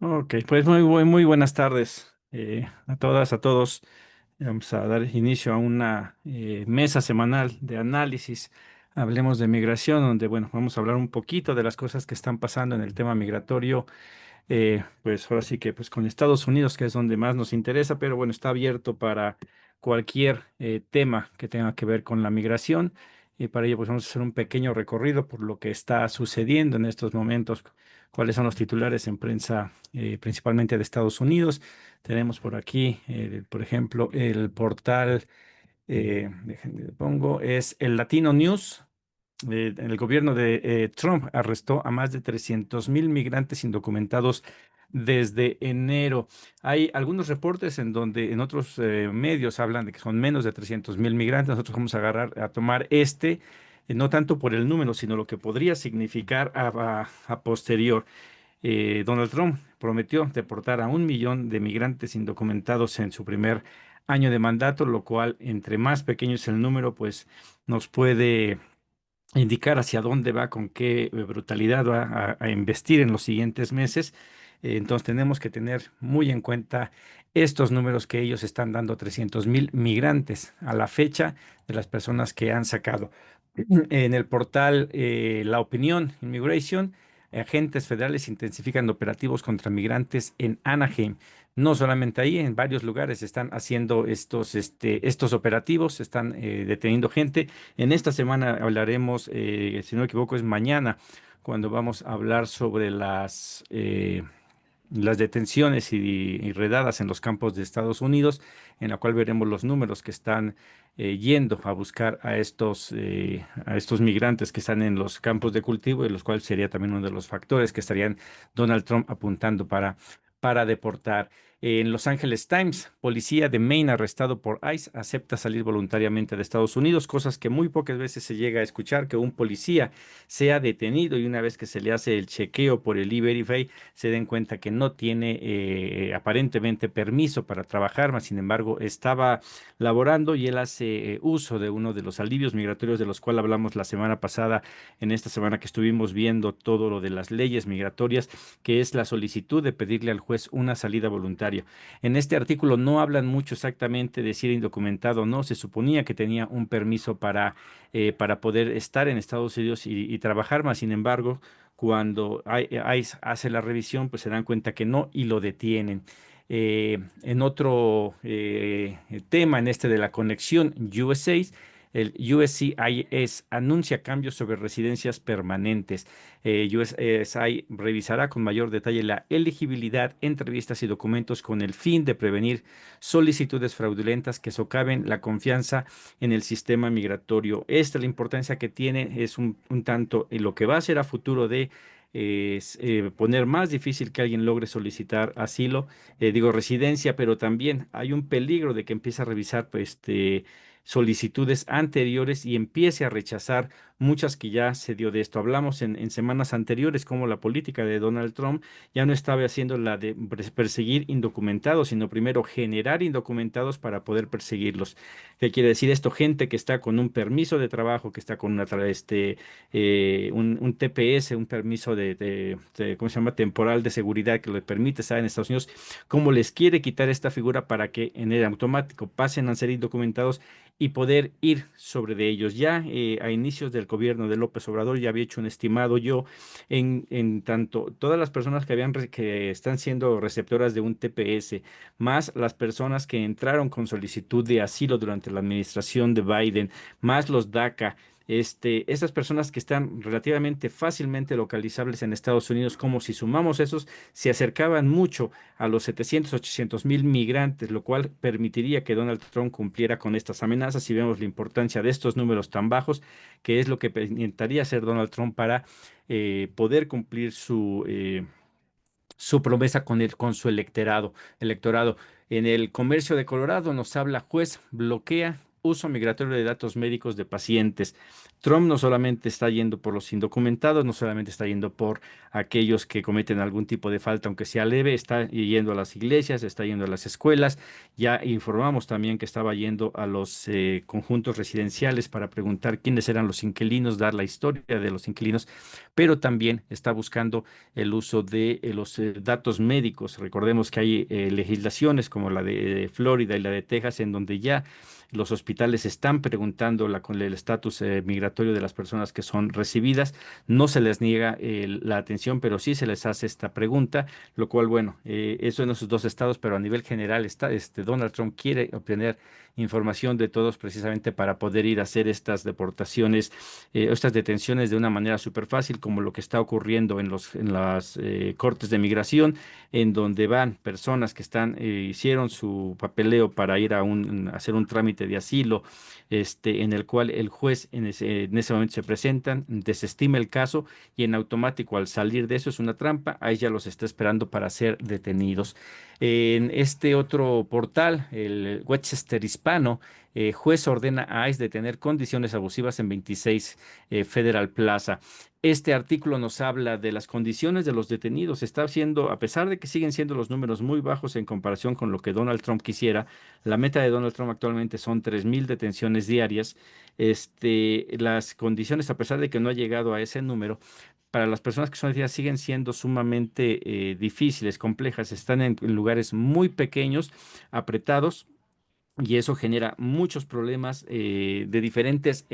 Ok, pues muy buenas tardes a todas, a todos. Vamos a dar inicio a una mesa semanal de análisis. Hablemos de migración, donde, bueno, vamos a hablar un poquito de las cosas que están pasando en el tema migratorio, pues ahora sí que pues con Estados Unidos, que es donde más nos interesa, pero bueno, está abierto para cualquier tema que tenga que ver con la migración. Y para ello pues vamos a hacer un pequeño recorrido por lo que está sucediendo en estos momentos, cuáles son los titulares en prensa, principalmente de Estados Unidos. Tenemos por aquí, por ejemplo, el portal, déjenme pongo, es el Latino News. El gobierno de Trump arrestó a más de 300.000 migrantes indocumentados desde enero. Hay algunos reportes en donde en otros medios hablan de que son menos de 300.000 migrantes. Nosotros vamos a agarrar, a tomar no tanto por el número, sino lo que podría significar a posterior. Donald Trump prometió deportar a 1 millón de migrantes indocumentados en su primer año de mandato, lo cual, entre más pequeño es el número, pues nos puede indicar hacia dónde va, con qué brutalidad va a investir en los siguientes meses. Entonces tenemos que tener muy en cuenta estos números que ellos están dando: 300.000 migrantes a la fecha de las personas que han sacado. En el portal La Opinión Immigration, agentes federales intensifican operativos contra migrantes en Anaheim. No solamente ahí, en varios lugares están haciendo estos operativos, están deteniendo gente. En esta semana hablaremos, si no me equivoco, es mañana, cuando vamos a hablar sobre las detenciones y redadas en los campos de Estados Unidos, en la cual veremos los números que están yendo a buscar a estos migrantes que están en los campos de cultivo, y los cuales sería también uno de los factores que estarían Donald Trump apuntando para deportar. En Los Angeles Times, policía de Maine arrestado por ICE acepta salir voluntariamente de Estados Unidos, cosas que muy pocas veces se llega a escuchar, que un policía sea detenido y una vez que se le hace el chequeo por el E-Verify se den cuenta que no tiene aparentemente permiso para trabajar, mas sin embargo estaba laborando, y él hace uso de uno de los alivios migratorios de los cuales hablamos la semana pasada, en esta semana que estuvimos viendo todo lo de las leyes migratorias, que es la solicitud de pedirle al juez una salida voluntaria. En este artículo no hablan mucho exactamente de si era indocumentado o no. Se suponía que tenía un permiso para poder estar en Estados Unidos y trabajar, mas sin embargo, cuando ICE hace la revisión, pues se dan cuenta que no y lo detienen. En otro tema, en este de la conexión USA, el USCIS anuncia cambios sobre residencias permanentes. USCIS revisará con mayor detalle la elegibilidad, entrevistas y documentos con el fin de prevenir solicitudes fraudulentas que socaven la confianza en el sistema migratorio. Esta la importancia que tiene es un tanto en lo que va a ser a futuro de poner más difícil que alguien logre solicitar asilo, digo residencia, pero también hay un peligro de que empiece a revisar pues, solicitudes anteriores y empiece a rechazar muchas que ya se dio de esto. Hablamos en semanas anteriores cómo la política de Donald Trump ya no estaba haciendo la de perseguir indocumentados, sino primero generar indocumentados para poder perseguirlos. ¿Qué quiere decir esto? Gente que está con un permiso de trabajo, que está con un TPS, un permiso ¿cómo se llama? Temporal de seguridad que le permite estar en Estados Unidos. ¿Cómo les quiere quitar esta figura para que en el automático pasen a ser indocumentados y poder ir sobre de ellos? Ya a inicios del gobierno de López Obrador ya había hecho un estimado yo en tanto todas las personas que están siendo receptoras de un TPS, más las personas que entraron con solicitud de asilo durante la administración de Biden, más los DACA. Estas personas que están relativamente fácilmente localizables en Estados Unidos, como si sumamos esos, se acercaban mucho a los 700.000, 800.000 migrantes, lo cual permitiría que Donald Trump cumpliera con estas amenazas. Y vemos la importancia de estos números tan bajos, que es lo que intentaría hacer Donald Trump para poder cumplir su promesa con su electorado. En el comercio de Colorado nos habla: juez bloquea uso migratorio de datos médicos de pacientes. Trump no solamente está yendo por los indocumentados, no solamente está yendo por aquellos que cometen algún tipo de falta, aunque sea leve, está yendo a las iglesias, está yendo a las escuelas. Ya informamos también que estaba yendo a los conjuntos residenciales para preguntar quiénes eran los inquilinos, dar la historia de los inquilinos, pero también está buscando el uso de los datos médicos. Recordemos que hay legislaciones como la de Florida y la de Texas, en donde ya los hospitales están preguntando con el estatus migratorio de las personas que son recibidas. No se les niega la atención, pero sí se les hace esta pregunta, lo cual, bueno, eso en esos dos estados, pero a nivel general está, Donald Trump quiere obtener información de todos precisamente para poder ir a hacer estas deportaciones, estas detenciones de una manera súper fácil, como lo que está ocurriendo en las cortes de migración, en donde van personas que hicieron su papeleo para ir a hacer un trámite de asilo, en el cual el juez en ese momento se presentan, desestima el caso y en automático al salir de eso es una trampa, ahí ya los está esperando para ser detenidos. En este otro portal, el Westchester Hispano, juez ordena a ICE detener condiciones abusivas en 26 Federal Plaza. Este artículo nos habla de las condiciones de los detenidos. Está siendo, a pesar de que siguen siendo los números muy bajos en comparación con lo que Donald Trump quisiera, la meta de Donald Trump actualmente son 3,000 detenciones diarias. Las condiciones, a pesar de que no ha llegado a ese número, para las personas que son detenidas siguen siendo sumamente difíciles, complejas. Están en lugares muy pequeños, apretados, y eso genera muchos problemas de diferentes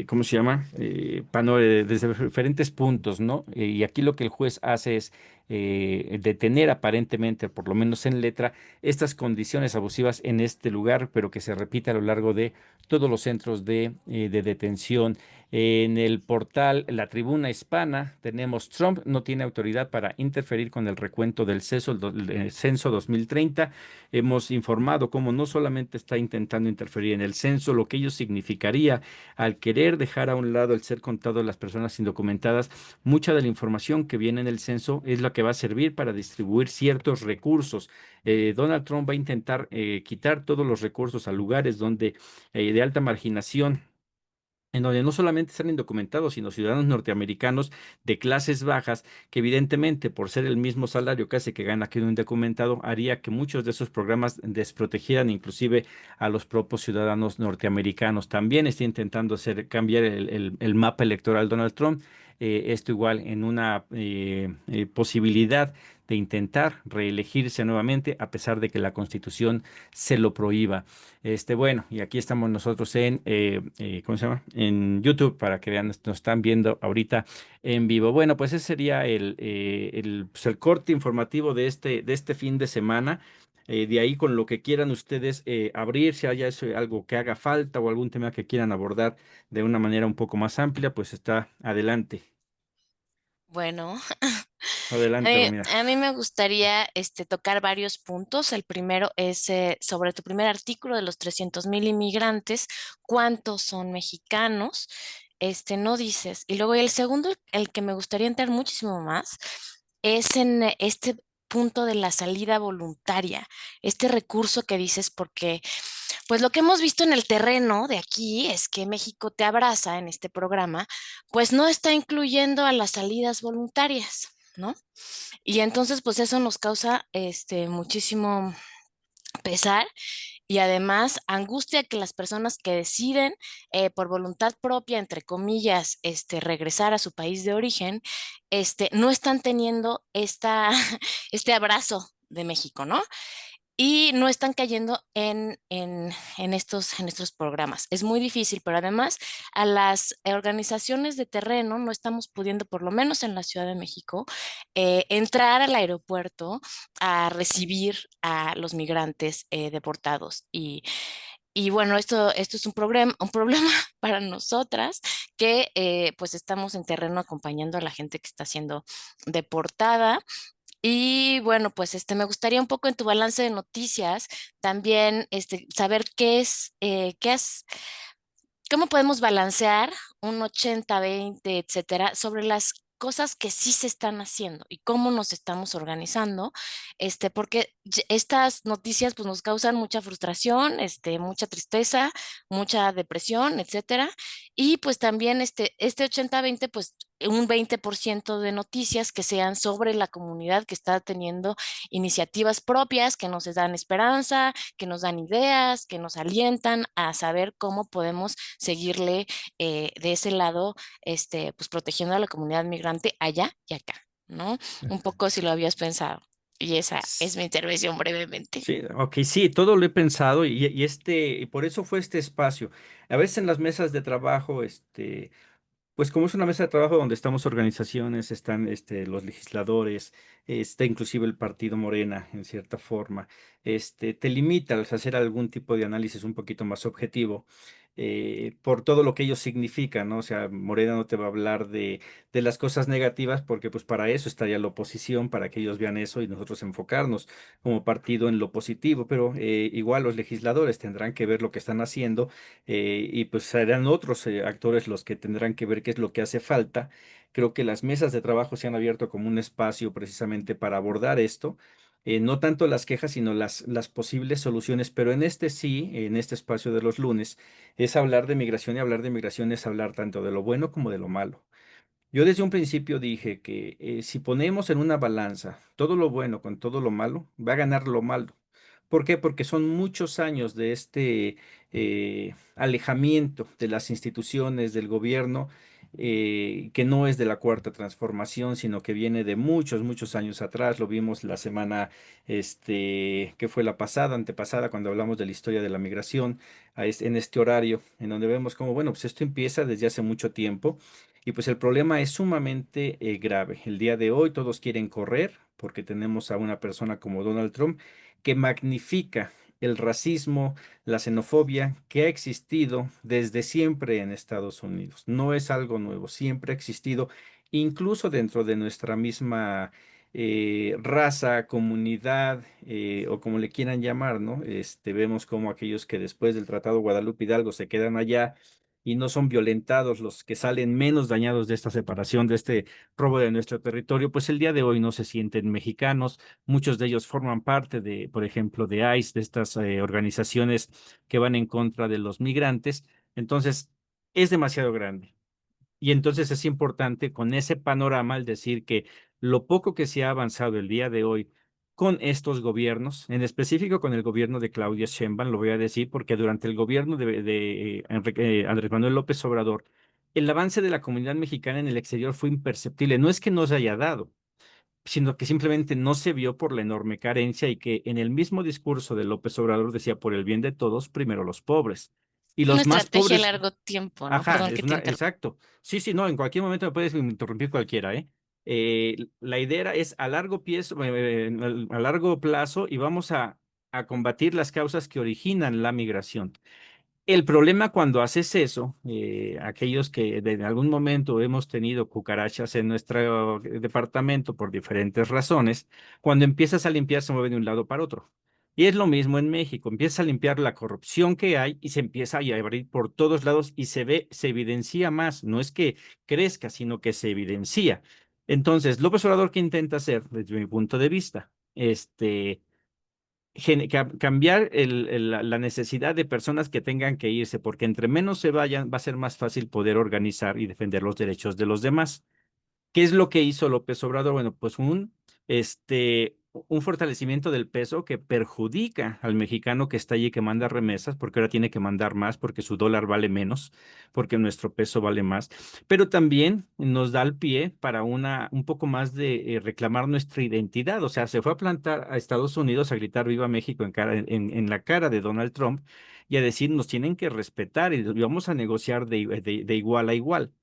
¿cómo se llama? Desde diferentes puntos, ¿no? Y aquí lo que el juez hace es detener aparentemente, por lo menos en letra, estas condiciones abusivas en este lugar, pero que se repite a lo largo de todos los centros de detención. En el portal La Tribuna Hispana tenemos: Trump no tiene autoridad para interferir con el recuento del censo 2030. Hemos informado cómo no solamente está intentando interferir en el censo, lo que ello significaría al querer dejar a un lado el ser contado de las personas indocumentadas. Mucha de la información que viene en el censo es la que va a servir para distribuir ciertos recursos. Donald Trump va a intentar quitar todos los recursos a lugares de alta marginación, en donde no solamente están indocumentados, sino ciudadanos norteamericanos de clases bajas, que evidentemente por ser el mismo salario casi que gana aquí un indocumentado, haría que muchos de esos programas desprotegieran inclusive a los propios ciudadanos norteamericanos. También está intentando cambiar el mapa electoral Donald Trump. Esto igual en una posibilidad de intentar reelegirse nuevamente, a pesar de que la Constitución se lo prohíba. Bueno, y aquí estamos nosotros ¿cómo se llama? En YouTube para que vean, nos están viendo ahorita en vivo. Bueno, pues ese sería pues, el corte informativo de este fin de semana. De ahí con lo que quieran ustedes abrir, si haya algo que haga falta o algún tema que quieran abordar de una manera un poco más amplia, pues está adelante. Bueno, Adelante, Romina. a mí me gustaría tocar varios puntos. El primero es sobre tu primer artículo de los 300,000 inmigrantes, ¿cuántos son mexicanos? No dices. Y luego el segundo, el que me gustaría entrar muchísimo más, es en este punto de la salida voluntaria, este recurso que dices, porque pues lo que hemos visto en el terreno de aquí es que México te abraza en este programa, pues no está incluyendo a las salidas voluntarias, ¿no? Y entonces, pues eso nos causa muchísimo pesar y además angustia que las personas que deciden por voluntad propia, entre comillas, regresar a su país de origen, no están teniendo este abrazo de México, ¿no? Y no están cayendo en estos programas. Es muy difícil, pero además a las organizaciones de terreno no estamos pudiendo, por lo menos en la Ciudad de México, entrar al aeropuerto a recibir a los migrantes deportados. Y bueno, esto es un problema para nosotras que pues estamos en terreno acompañando a la gente que está siendo deportada. Y bueno, pues me gustaría un poco en tu balance de noticias también saber cómo podemos balancear un 80-20, etcétera, sobre las cosas que sí se están haciendo y cómo nos estamos organizando, porque estas noticias pues nos causan mucha frustración, mucha tristeza, mucha depresión, etcétera. Y pues también este 80-20, pues un 20% de noticias que sean sobre la comunidad que está teniendo iniciativas propias que nos dan esperanza, que nos dan ideas, que nos alientan a saber cómo podemos seguirle de ese lado, pues protegiendo a la comunidad migrante allá y acá, ¿no? Un poco si lo habías pensado. Y esa es mi intervención brevemente. Sí, ok, sí, todo lo he pensado y por eso fue este espacio. A veces en las mesas de trabajo, pues como es una mesa de trabajo donde estamos organizaciones, están los legisladores, está inclusive el partido Morena en cierta forma, te limita a hacer algún tipo de análisis un poquito más objetivo por todo lo que ellos significan, ¿no? O sea, Morena no te va a hablar de las cosas negativas porque pues para eso estaría la oposición, para que ellos vean eso y nosotros enfocarnos como partido en lo positivo, pero igual los legisladores tendrán que ver lo que están haciendo y pues serán otros actores los que tendrán que ver qué es lo que hace falta. Creo que las mesas de trabajo se han abierto como un espacio precisamente para abordar esto. No tanto las quejas, sino las posibles soluciones, pero en este sí, en este espacio de los lunes, es hablar de migración y hablar de migración es hablar tanto de lo bueno como de lo malo. Yo desde un principio dije que si ponemos en una balanza todo lo bueno con todo lo malo, va a ganar lo malo. ¿Por qué? Porque son muchos años de alejamiento de las instituciones, del gobierno, que no es de la cuarta transformación, sino que viene de muchos, muchos años atrás. Lo vimos la semana, que fue la pasada, antepasada, cuando hablamos de la historia de la migración, en este horario, en donde vemos como, bueno, pues esto empieza desde hace mucho tiempo. Y pues el problema es sumamente grave. El día de hoy todos quieren correr porque tenemos a una persona como Donald Trump que magnifica el racismo, la xenofobia que ha existido desde siempre en Estados Unidos. No es algo nuevo, siempre ha existido, incluso dentro de nuestra misma raza, comunidad o como le quieran llamar, ¿no? Vemos como aquellos que después del Tratado Guadalupe Hidalgo se quedan allá y no son violentados los que salen menos dañados de esta separación, de este robo de nuestro territorio, pues el día de hoy no se sienten mexicanos. Muchos de ellos forman parte de, por ejemplo, de ICE, de estas organizaciones que van en contra de los migrantes. Entonces, es demasiado grande. Y entonces es importante con ese panorama el decir que lo poco que se ha avanzado el día de hoy con estos gobiernos, en específico con el gobierno de Claudia Sheinbaum, lo voy a decir porque durante el gobierno de Andrés Manuel López Obrador, el avance de la comunidad mexicana en el exterior fue imperceptible. No es que no se haya dado, sino que simplemente no se vio por la enorme carencia y que en el mismo discurso de López Obrador decía por el bien de todos, primero los pobres. Y Una los más estrategia a pobres. largo tiempo, ¿no? Ajá, Perdón es que te una, interrumpa. exacto. Sí, sí, no, en cualquier momento me puedes interrumpir cualquiera, ¿eh? La idea es a largo plazo y vamos a combatir las causas que originan la migración. El problema cuando haces eso, aquellos que en algún momento hemos tenido cucarachas en nuestro departamento por diferentes razones, cuando empiezas a limpiar se mueve de un lado para otro. Y es lo mismo en México, empiezas a limpiar la corrupción que hay y se empieza a abrir por todos lados y se ve, se evidencia más. No es que crezca, sino que se evidencia. Entonces, López Obrador, ¿qué intenta hacer desde mi punto de vista? Cambiar la necesidad de personas que tengan que irse, porque entre menos se vayan, va a ser más fácil poder organizar y defender los derechos de los demás. ¿Qué es lo que hizo López Obrador? Bueno, pues un fortalecimiento del peso que perjudica al mexicano que está allí que manda remesas, porque ahora tiene que mandar más, porque su dólar vale menos, porque nuestro peso vale más. Pero también nos da el pie para un poco más de reclamar nuestra identidad. O sea, se fue a plantar a Estados Unidos a gritar Viva México en la cara de Donald Trump y a decir nos tienen que respetar y vamos a negociar de igual a igual.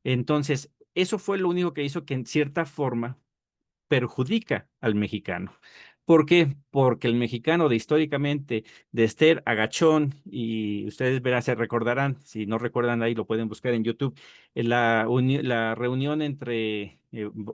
Entonces, eso fue lo único que hizo que en cierta forma perjudica al mexicano. ¿Por qué? Porque el mexicano de históricamente, de Esther Agachón, y ustedes verán, se recordarán, si no recuerdan ahí lo pueden buscar en YouTube, la reunión entre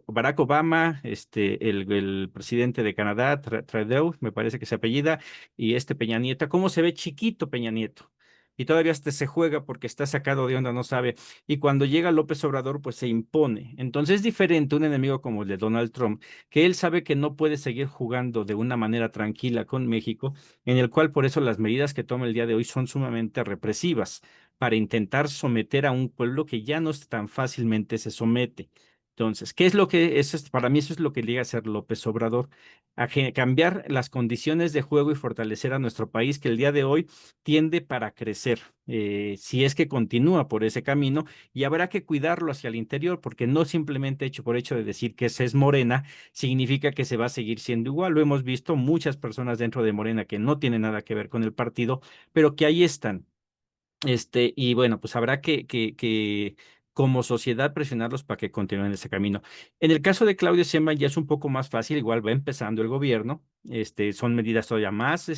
Barack Obama, el presidente de Canadá, Trudeau, me parece que se apellida, y Peña Nieto, cómo se ve chiquito Peña Nieto. y todavía hasta se juega porque está sacado de onda, no sabe. Y cuando llega López Obrador, pues se impone. Entonces es diferente un enemigo como el de Donald Trump, que él sabe que no puede seguir jugando de una manera tranquila con México, en el cual por eso las medidas que toma el día de hoy son sumamente represivas, para intentar someter a un pueblo que ya no tan fácilmente se somete. Entonces, ¿qué es lo que para mí eso es lo que llega a ser López Obrador? Cambiar las condiciones de juego y fortalecer a nuestro país, que el día de hoy tiende para crecer, si es que continúa por ese camino, y habrá que cuidarlo hacia el interior, porque no simplemente hecho por hecho de decir que ese es Morena, significa que se va a seguir siendo igual. Lo hemos visto muchas personas dentro de Morena que no tienen nada que ver con el partido, pero que ahí están. Y bueno, pues habrá que como sociedad presionarlos para que continúen ese camino. En el caso de Claudio Sheinbaum ya es un poco más fácil, igual va empezando el gobierno, son medidas todavía más,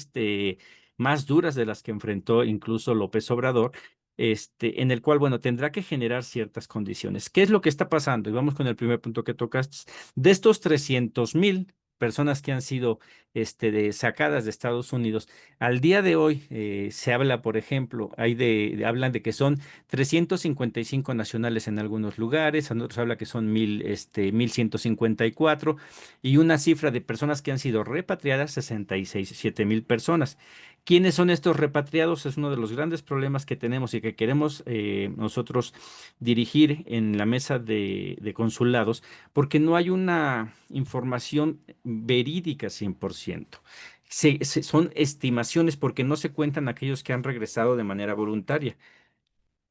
más duras de las que enfrentó incluso López Obrador, en el cual, bueno, tendrá que generar ciertas condiciones. ¿Qué es lo que está pasando? Y vamos con el primer punto que tocaste. De estos 300,000 personas que han sido, sacadas de Estados Unidos, al día de hoy se habla, por ejemplo, hablan de que son 355 nacionales en algunos lugares, en otros habla que son 1,154, y una cifra de personas que han sido repatriadas, 66, 7,000 personas. ¿Quiénes son estos repatriados? Es uno de los grandes problemas que tenemos y que queremos nosotros dirigir en la mesa de consulados, porque no hay una información verídica 100%. Son estimaciones porque no se cuentan aquellos que han regresado de manera voluntaria.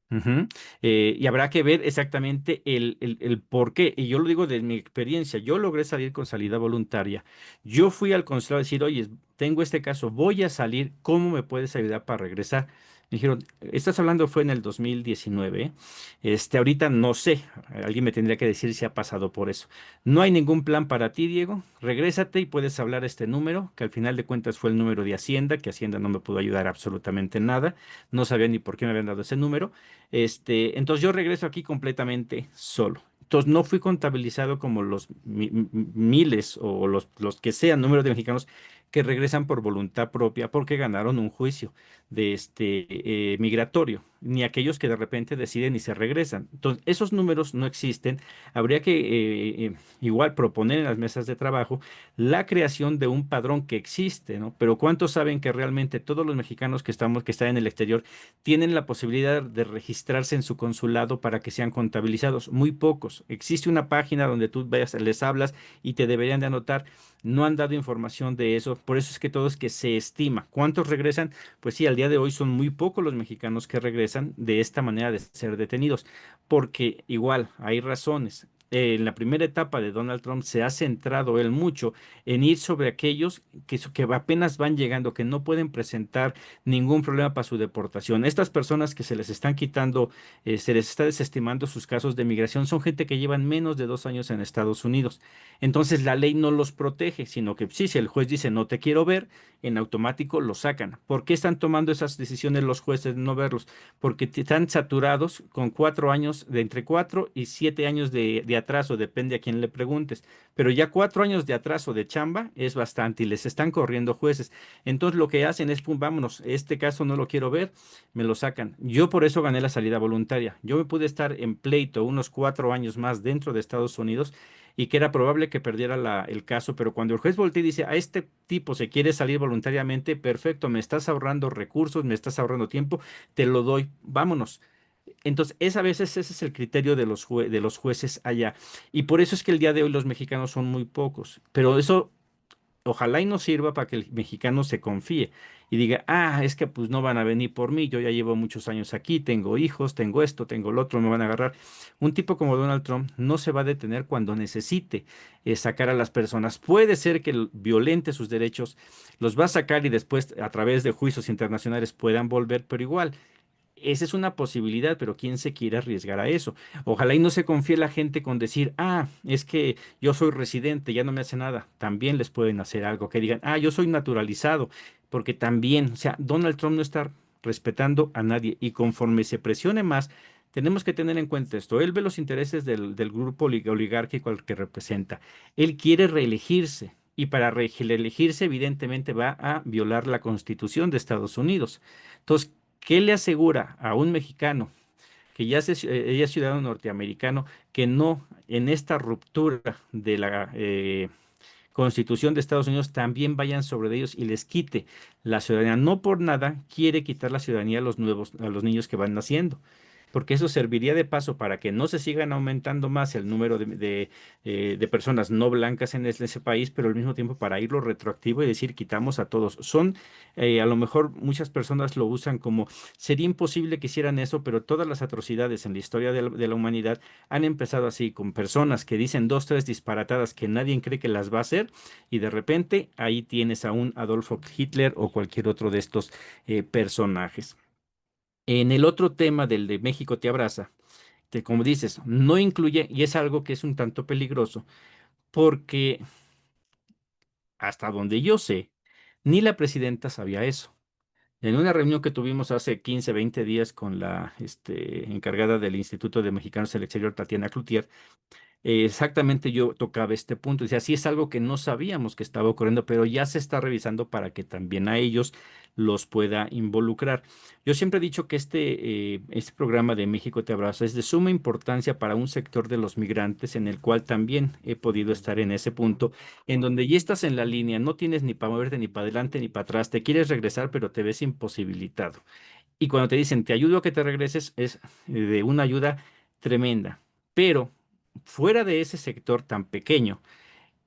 Ujú. Y habrá que ver exactamente el por qué. Y yo lo digo de mi experiencia. Yo logré salir con salida voluntaria. Yo fui al consulado a decir, oye, tengo este caso, voy a salir, ¿cómo me puedes ayudar para regresar? Me dijeron, estás hablando fue en el 2019. Ahorita no sé, alguien me tendría que decir si ha pasado por eso. No hay ningún plan para ti, Diego. Regrésate y puedes hablar a este número, que al final de cuentas fue el número de Hacienda, que Hacienda no me pudo ayudar absolutamente en nada. No sabía ni por qué me habían dado ese número. Entonces yo regreso aquí completamente solo. Entonces no fui contabilizado como los miles o los que sean números de mexicanos que regresan por voluntad propia porque ganaron un juicio migratorio, ni aquellos que de repente deciden y se regresan. Entonces, esos números no existen. Habría que igual proponer en las mesas de trabajo la creación de un padrón que existe, ¿no? Pero ¿cuántos saben que realmente todos los mexicanos que están en el exterior tienen la posibilidad de registrarse en su consulado para que sean contabilizados? Muy pocos. Existe una página donde tú vayas, les hablas y te deberían de anotar. No han dado información de eso. Por eso es que todo es que se estima. ¿Cuántos regresan? Pues sí, al día de hoy son muy pocos los mexicanos que regresan de esta manera de ser detenidos, porque igual hay razones. En la primera etapa de Donald Trump se ha centrado él mucho en ir sobre aquellos que apenas van llegando, que no pueden presentar ningún problema para su deportación. Estas personas que se les están quitando, se les está desestimando sus casos de migración, son gente que llevan menos de 2 años en Estados Unidos. Entonces la ley no los protege, sino que sí, si el juez dice no te quiero ver, en automático los sacan. ¿Por qué están tomando esas decisiones los jueces de no verlos? Porque están saturados con 4 años, de entre 4 y 7 años de atraso, depende a quién le preguntes. Pero ya 4 años de atraso de chamba es bastante y les están corriendo jueces. Entonces lo que hacen es, pum, vámonos, este caso no lo quiero ver, me lo sacan. Yo por eso gané la salida voluntaria. Yo me pude estar en pleito unos 4 años más dentro de Estados Unidos y que era probable que perdiera el caso, pero cuando el juez voltea y dice, a este tipo se quiere salir voluntariamente, perfecto, me estás ahorrando recursos, me estás ahorrando tiempo, te lo doy, vámonos. Entonces, a veces ese es el criterio de de los jueces allá. Y por eso es que el día de hoy los mexicanos son muy pocos. Pero eso ojalá y nos sirva para que el mexicano se confíe y diga, ah, es que pues no van a venir por mí, yo ya llevo muchos años aquí, tengo hijos, tengo esto, tengo lo otro, me van a agarrar. Un tipo como Donald Trump no se va a detener cuando necesite sacar a las personas. Puede ser que violente sus derechos, los va a sacar y después a través de juicios internacionales puedan volver, pero igual. Esa es una posibilidad, pero ¿quién se quiere arriesgar a eso? Ojalá y no se confíe la gente con decir, ah, es que yo soy residente, ya no me hace nada. También les pueden hacer algo, que digan, ah, yo soy naturalizado, porque también, o sea, Donald Trump no está respetando a nadie y conforme se presione más, tenemos que tener en cuenta esto. Él ve los intereses del grupo oligárquico al que representa. Él quiere reelegirse y para reelegirse, evidentemente, va a violar la Constitución de Estados Unidos. Entonces, ¿Qué le asegura a un mexicano que ella es ciudadano norteamericano que no en esta ruptura de la Constitución de Estados Unidos también vayan sobre ellos y les quite la ciudadanía? No por nada quiere quitar la ciudadanía a los nuevos, a los niños que van naciendo, porque eso serviría de paso para que no se sigan aumentando más el número de personas no blancas en ese país, pero al mismo tiempo para irlo retroactivo y decir quitamos a todos. A lo mejor muchas personas lo usan como sería imposible que hicieran eso, pero todas las atrocidades en la historia de la humanidad han empezado así, con personas que dicen dos, tres disparatadas que nadie cree que las va a hacer, y de repente ahí tienes a un Adolfo Hitler o cualquier otro de estos personajes. En el otro tema del de México te abraza, que como dices, no incluye, y es algo que es un tanto peligroso, porque hasta donde yo sé, ni la presidenta sabía eso. En una reunión que tuvimos hace 15, 20 días con la encargada del Instituto de Mexicanos del Exterior, Tatiana Cloutier, exactamente yo tocaba este punto. Dice, así es algo que no sabíamos que estaba ocurriendo, pero ya se está revisando para que también a ellos los pueda involucrar. Yo siempre he dicho que este programa de México Te Abraza es de suma importancia para un sector de los migrantes, en el cual también he podido estar en ese punto, en donde ya estás en la línea, no tienes ni para moverte ni para adelante ni para atrás, te quieres regresar, pero te ves imposibilitado. Y cuando te dicen, te ayudo a que te regreses, es de una ayuda tremenda. Pero fuera de ese sector tan pequeño,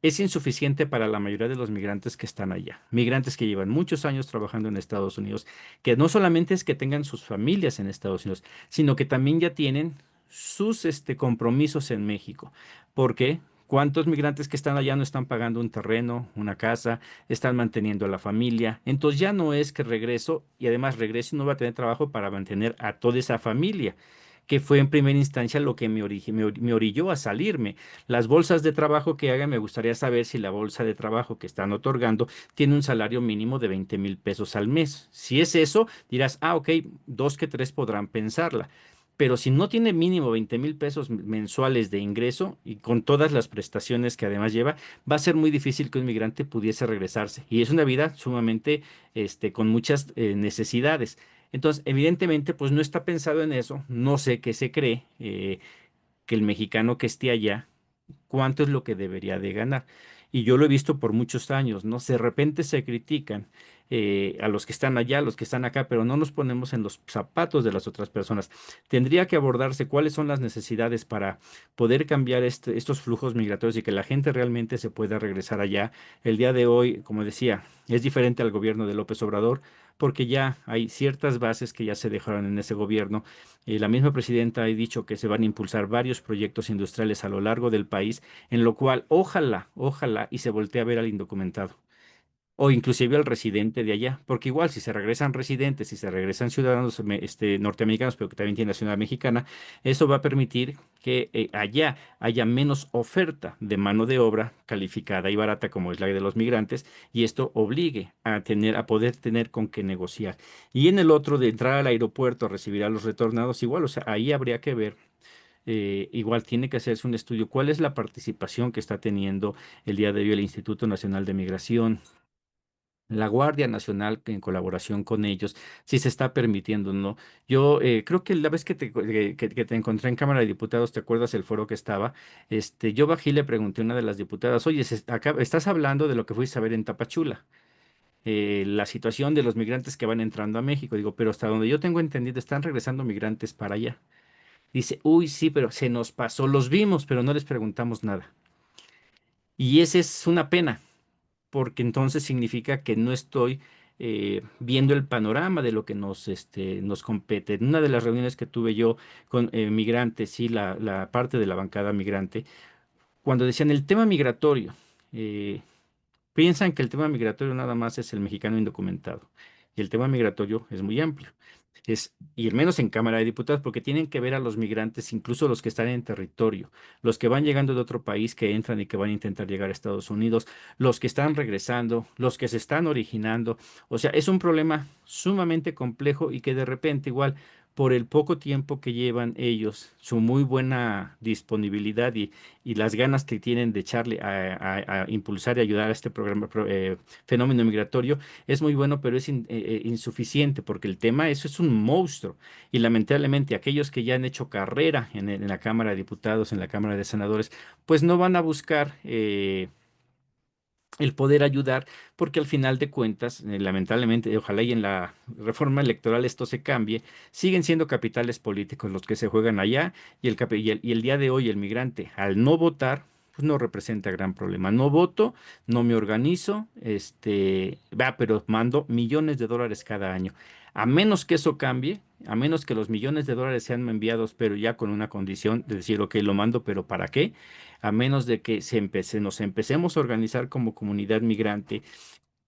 es insuficiente para la mayoría de los migrantes que están allá. Migrantes que llevan muchos años trabajando en Estados Unidos, que no solamente es que tengan sus familias en Estados Unidos, sino que también ya tienen sus compromisos en México. ¿Por qué? ¿Cuántos migrantes que están allá no están pagando un terreno, una casa, están manteniendo a la familia? Entonces ya no es que regreso y además regreso y no va a tener trabajo para mantener a toda esa familia, que fue en primera instancia lo que me orilló a salirme. Las bolsas de trabajo que hagan, me gustaría saber si la bolsa de trabajo que están otorgando tiene un salario mínimo de 20,000 pesos al mes. Si es eso, dirás, ah, ok, dos que tres podrán pensarla. Pero si no tiene mínimo 20,000 pesos mensuales de ingreso y con todas las prestaciones que además lleva, va a ser muy difícil que un migrante pudiese regresarse. Y es una vida sumamente, con muchas necesidades. Entonces, evidentemente, pues no está pensado en eso. No sé qué se cree, que el mexicano que esté allá, cuánto es lo que debería de ganar. Y yo lo he visto por muchos años, ¿no? De repente se critican a los que están allá, a los que están acá, pero no nos ponemos en los zapatos de las otras personas. Tendría que abordarse cuáles son las necesidades para poder cambiar estos flujos migratorios y que la gente realmente se pueda regresar allá. El día de hoy, como decía, es diferente al gobierno de López Obrador, porque ya hay ciertas bases que ya se dejaron en ese gobierno. La misma presidenta ha dicho que se van a impulsar varios proyectos industriales a lo largo del país, en lo cual ojalá, ojalá y se voltee a ver al indocumentado o inclusive al residente de allá, porque igual si se regresan residentes, si se regresan ciudadanos norteamericanos, pero que también tienen la ciudadanía mexicana, eso va a permitir que allá haya menos oferta de mano de obra calificada y barata como es la de los migrantes, y esto obligue a poder tener con qué negociar. Y en el otro de entrar al aeropuerto a recibir a los retornados, igual, o sea, ahí habría que ver. Igual tiene que hacerse un estudio. ¿Cuál es la participación que está teniendo el día de hoy el Instituto Nacional de Migración, la Guardia Nacional, en colaboración con ellos, si se está permitiendo o no? Yo creo que la vez que te encontré en Cámara de Diputados, ¿te acuerdas el foro que estaba? Yo bajé y le pregunté a una de las diputadas, oye, acá estás hablando de lo que fuiste a ver en Tapachula, la situación de los migrantes que van entrando a México. Digo, pero hasta donde yo tengo entendido, están regresando migrantes para allá. Dice, uy, sí, pero se nos pasó, los vimos, pero no les preguntamos nada. Y esa es una pena, porque entonces significa que no estoy viendo el panorama de lo que nos compete. En una de las reuniones que tuve yo con migrantes y la parte de la bancada migrante, cuando decían el tema migratorio, eh, piensan que el tema migratorio nada más es el mexicano indocumentado. Y el tema migratorio es muy amplio. Y al menos en Cámara de Diputados, porque tienen que ver a los migrantes, incluso los que están en territorio, los que van llegando de otro país, que entran y que van a intentar llegar a Estados Unidos, los que están regresando, los que se están originando. O sea, es un problema sumamente complejo y que de repente igual por el poco tiempo que llevan ellos, su muy buena disponibilidad y las ganas que tienen de echarle a impulsar y ayudar a este programa, fenómeno migratorio, es muy bueno, pero es insuficiente porque el tema, eso es un monstruo. Y lamentablemente aquellos que ya han hecho carrera en la Cámara de Diputados, en la Cámara de Senadores, pues no van a buscar el poder ayudar, porque al final de cuentas, lamentablemente, ojalá y en la reforma electoral esto se cambie, siguen siendo capitales políticos los que se juegan allá y el día de hoy el migrante, al no votar, pues no representa gran problema. No voto, no me organizo, pero mando millones de dólares cada año. A menos que eso cambie, a menos que los millones de dólares sean enviados, pero ya con una condición de decir, ok, lo mando, pero ¿para qué? A menos de que nos empecemos a organizar como comunidad migrante,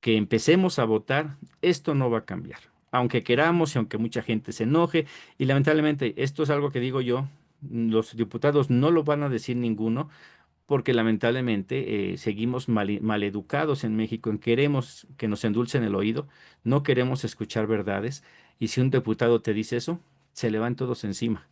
que empecemos a votar, esto no va a cambiar. Aunque queramos y aunque mucha gente se enoje, y lamentablemente esto es algo que digo yo, los diputados no lo van a decir ninguno, porque lamentablemente seguimos maleducados en México, en queremos que nos endulcen el oído, no queremos escuchar verdades, y si un diputado te dice eso, se le van todos encima.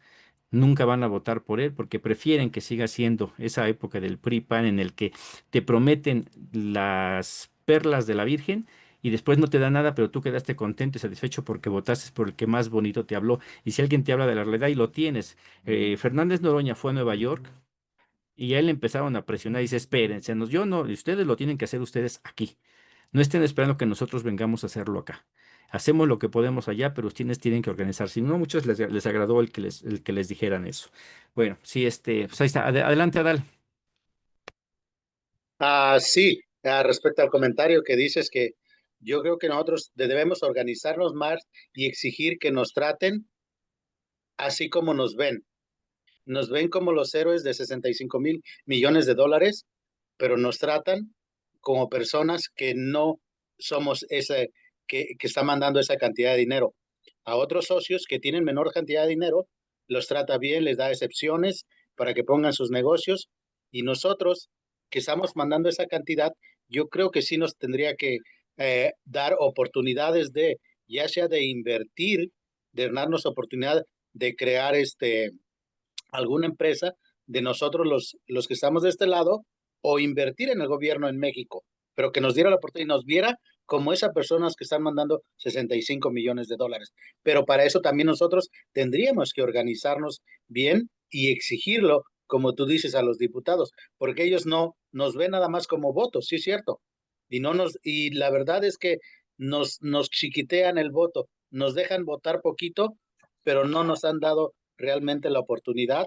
Nunca van a votar por él porque prefieren que siga siendo esa época del PRI-PAN en el que te prometen las perlas de la Virgen y después no te da nada, pero tú quedaste contento y satisfecho porque votaste por el que más bonito te habló. Y si alguien te habla de la realidad y lo tienes, Fernández Noroña fue a Nueva York y a él le empezaron a presionar y dice, espérense, yo no, ustedes lo tienen que hacer ustedes aquí. No estén esperando que nosotros vengamos a hacerlo acá. Hacemos lo que podemos allá, pero ustedes tienen que organizarse. Si no, a muchos les agradó el que les dijeran eso. Bueno, sí, pues ahí está. Adelante, Adal. Sí, respecto al comentario que dices que yo creo que nosotros debemos organizarnos más y exigir que nos traten así como nos ven. Nos ven como los héroes de 65.000 millones de dólares, pero nos tratan como personas que no somos ese que está mandando esa cantidad de dinero. A otros socios que tienen menor cantidad de dinero, los trata bien, les da excepciones para que pongan sus negocios y nosotros que estamos mandando esa cantidad, yo creo que sí nos tendría que dar oportunidades de, ya sea de invertir, de darnos oportunidad de crear alguna empresa de nosotros los que estamos de este lado o invertir en el gobierno en México, pero que nos diera la oportunidad y nos viera como esas personas que están mandando 65 millones de dólares. Pero para eso también nosotros tendríamos que organizarnos bien y exigirlo, como tú dices, a los diputados, porque ellos no nos ven nada más como votos, sí es cierto. Y la verdad es que nos chiquitean el voto, nos dejan votar poquito, pero no nos han dado realmente la oportunidad,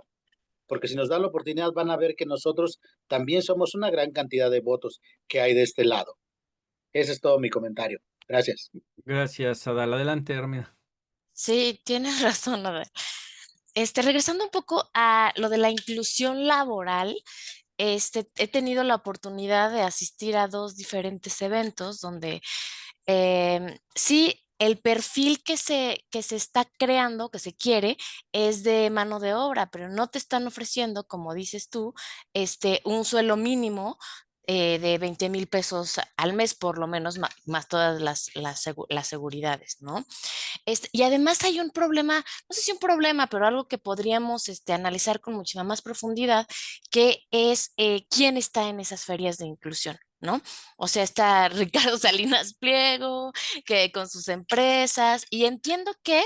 porque si nos dan la oportunidad van a ver que nosotros también somos una gran cantidad de votos que hay de este lado. Ese es todo mi comentario. Gracias. Gracias, Adal. Adelante, Hermida. Sí, tienes razón, Adel. Regresando un poco a lo de la inclusión laboral, he tenido la oportunidad de asistir a dos diferentes eventos donde sí, el perfil que se está creando, que se quiere, es de mano de obra, pero no te están ofreciendo, como dices tú, un suelo mínimo de 20,000 pesos al mes, por lo menos, más todas las seguridades, ¿no? Y además hay un problema, no sé si un problema, pero algo que podríamos analizar con mucha más profundidad, que es quién está en esas ferias de inclusión. ¿No? O sea, está Ricardo Salinas Pliego, que con sus empresas, y entiendo que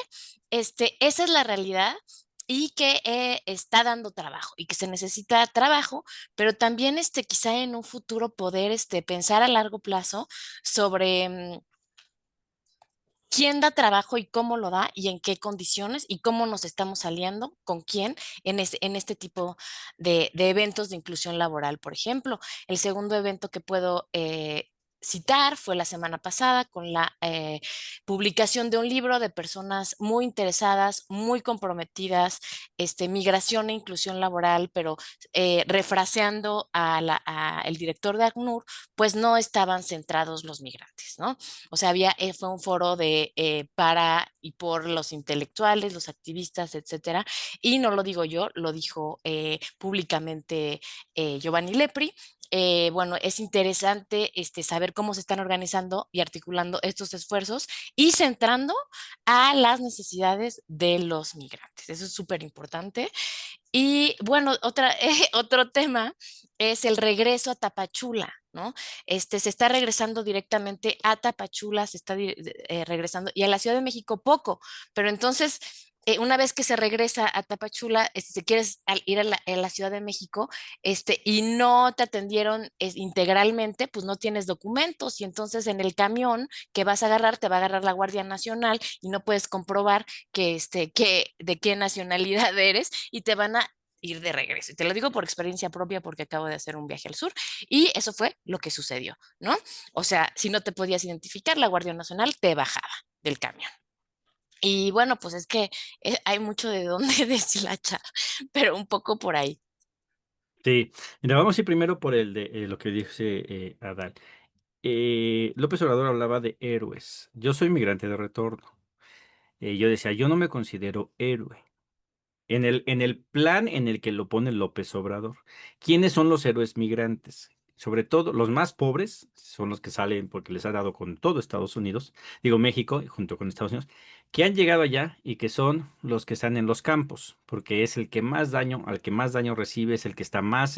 esa es la realidad y que está dando trabajo y que se necesita trabajo, pero también quizá en un futuro poder pensar a largo plazo sobre quién da trabajo y cómo lo da y en qué condiciones y cómo nos estamos aliando con quién en este tipo de eventos de inclusión laboral, por ejemplo. El segundo evento que puedo citar fue la semana pasada con la publicación de un libro de personas muy interesadas, muy comprometidas, migración e inclusión laboral, pero refraseando a el director de ACNUR, pues no estaban centrados los migrantes, ¿no? O sea, fue un foro para y por los intelectuales, los activistas, etcétera. Y no lo digo yo, lo dijo públicamente Giovanni Lepri. bueno, es interesante saber cómo se están organizando y articulando estos esfuerzos y centrando a las necesidades de los migrantes. Eso es súper importante. Y bueno, otro tema es el regreso a Tapachula, ¿no? Se está regresando directamente a Tapachula, se está regresando, y a la Ciudad de México poco, pero entonces, una vez que se regresa a Tapachula, si quieres ir a la Ciudad de México, y no te atendieron integralmente, pues no tienes documentos, y entonces en el camión que vas a agarrar, te va a agarrar la Guardia Nacional y no puedes comprobar de qué nacionalidad eres y te van a ir de regreso. Y te lo digo por experiencia propia porque acabo de hacer un viaje al sur y eso fue lo que sucedió, ¿no? O sea, si no te podías identificar, la Guardia Nacional te bajaba del camión. Y bueno, pues es que hay mucho de dónde deshilachar, pero un poco por ahí. Sí, mira, vamos a ir primero por el de lo que dice Adal. López Obrador hablaba de héroes. Yo soy migrante de retorno. Yo decía, yo no me considero héroe. En el plan en el que lo pone López Obrador. ¿Quiénes son los héroes migrantes? Sobre todo, los más pobres son los que salen porque les ha dado con todo Estados Unidos, digo México, junto con Estados Unidos, que han llegado allá y que son los que están en los campos, porque es el que más daño, al que más daño recibe, es el que está más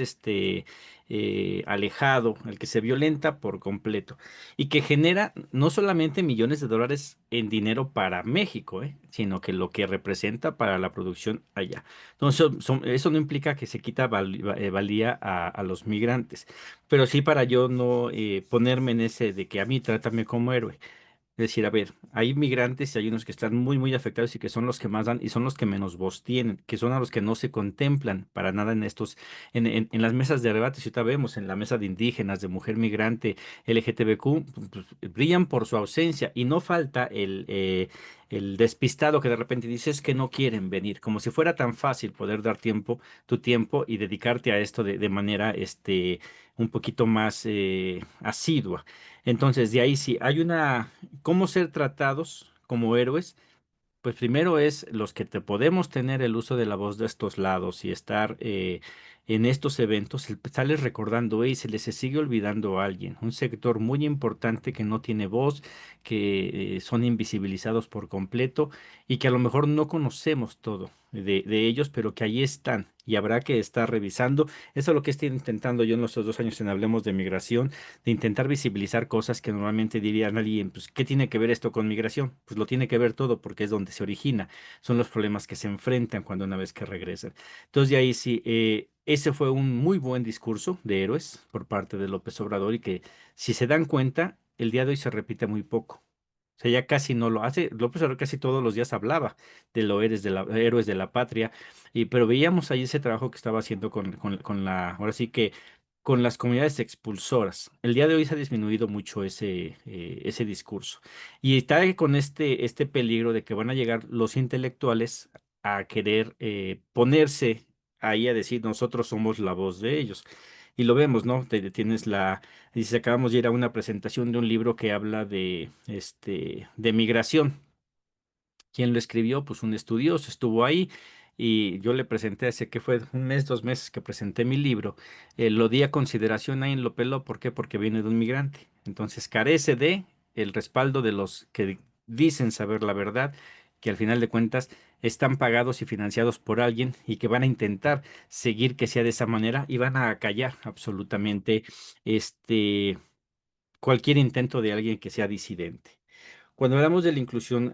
alejado, el que se violenta por completo y que genera no solamente millones de dólares en dinero para México, sino que lo que representa para la producción allá. Entonces, eso no implica que se quita valía a los migrantes, pero sí para yo no ponerme en ese de que a mí trátame como héroe. Es decir, a ver, hay migrantes y hay unos que están muy, muy afectados y que son los que más dan y son los que menos voz tienen, que son a los que no se contemplan para nada en estos, en las mesas de debate. Si ahorita vemos en la mesa de indígenas, de mujer migrante, LGTBQ, pues, brillan por su ausencia y no falta el despistado que de repente dice es que no quieren venir, como si fuera tan fácil poder dar tiempo, tu tiempo y dedicarte a esto de manera, un poquito más asidua. Entonces, de ahí sí, hay una cómo ser tratados como héroes. Pues primero es los que te podemos tener el uso de la voz de estos lados y estar en estos eventos, sales recordando, y se les sigue olvidando a alguien, un sector muy importante que no tiene voz, que son invisibilizados por completo y que a lo mejor no conocemos todo de ellos, pero que ahí están y habrá que estar revisando. Eso es lo que estoy intentando yo en los 2 años en Hablemos de Migración, de intentar visibilizar cosas que normalmente dirían alguien, pues, ¿qué tiene que ver esto con migración? Pues lo tiene que ver todo porque es donde se origina, son los problemas que se enfrentan cuando una vez que regresan. Entonces, de ahí sí, ese fue un muy buen discurso de héroes por parte de López Obrador y que, si se dan cuenta, el día de hoy se repite muy poco. O sea, ya casi no lo hace. López Obrador casi todos los días hablaba de los héroes de la patria, pero veíamos ahí ese trabajo que estaba haciendo con la, ahora sí que con las comunidades expulsoras. El día de hoy se ha disminuido mucho ese discurso. Y está con este peligro de que van a llegar los intelectuales a querer ponerse ahí a decir nosotros somos la voz de ellos. Y lo vemos, ¿no? Tienes dice, acabamos de ir a una presentación de un libro que habla de migración. ¿Quién lo escribió? Pues un estudioso estuvo ahí y yo le presenté hace que fue un mes, 2 meses que presenté mi libro. Lo di a consideración ahí, lo peló. ¿Por qué? Porque viene de un migrante. Entonces carece de el respaldo de los que dicen saber la verdad, que al final de cuentas están pagados y financiados por alguien y que van a intentar seguir que sea de esa manera y van a callar absolutamente este cualquier intento de alguien que sea disidente. Cuando hablamos de la inclusión